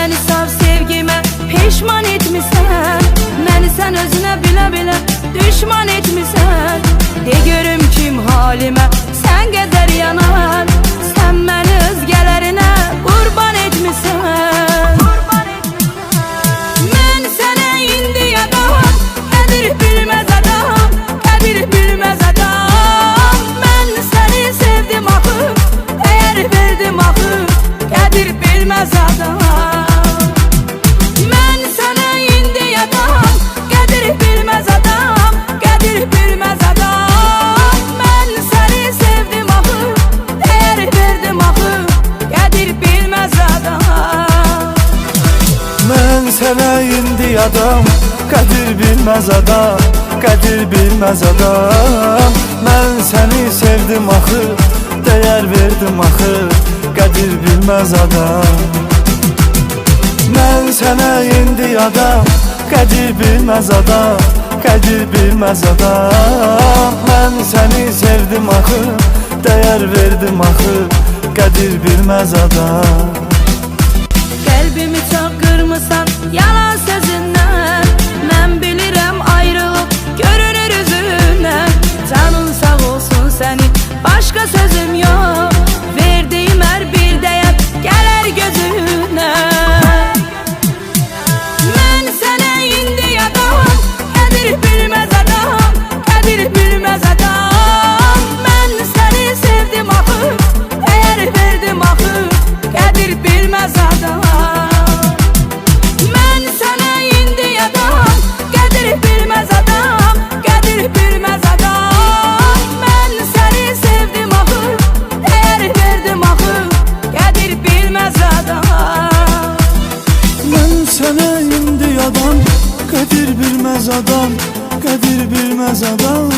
Məni saf sevgimə peşman etmisən, məni sən özünə bilə-bilə düşman etmisən. De görüm kim halimə sən qədər yanar, sən məni özgələrinə qurban etmisən. Mən sənə indi adam, qədir bilməz adam, qədir bilməz adam. Mən səni sevdim axı, dəyər verdim axı, qədir bilməz adam. Mən sənə indi adam, qədir bilməz adam, qədir bilməz adam. Mən səni sevdim axı, dəyər verdim axı, qədir bilməz adam. Mən sənə indi adam, qədir bilməz adam, qədir bilməz adam. Mən səni sevdim axı, dəyər verdim axı, qədir bilməz adam. Mən sənə indi adam, qədir bilməz adam, qədir bilməz adam. Mən səni sevdim axı, dəyər verdim axı, qədir bilməz adam. Qəlbimi çox qırmısan yalan sözündən, mən bilirəm ayrılıb görünür üzündən. Canın sağ olsun sənin, başqa sözüm yox, verdiyim hər bir dəyər gələr gözündən. Mən sənə indi adam, qədir bilməz adam, qədir bilməz adam. Mən səni sevdim axı, dəyər verdim axı, qədir bilməz adam. Mən sənə indi adam, qədir bilməz adam, qədir bilməz adam. Mən səni sevdim axı, dəyər verdim axı, qədir bilməz adam. Mən sənə indi adam, qədir bilməz adam, qədir bilməz adam.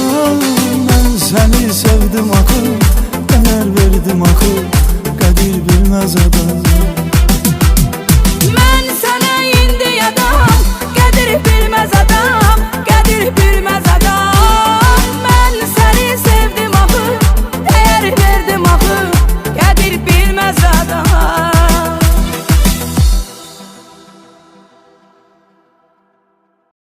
Mən səni sevdim axı, dəyər verdim axı, qədir bilməz adam. Mən sənə indi adam, qədir bilməz adam, qədir bilməz adam.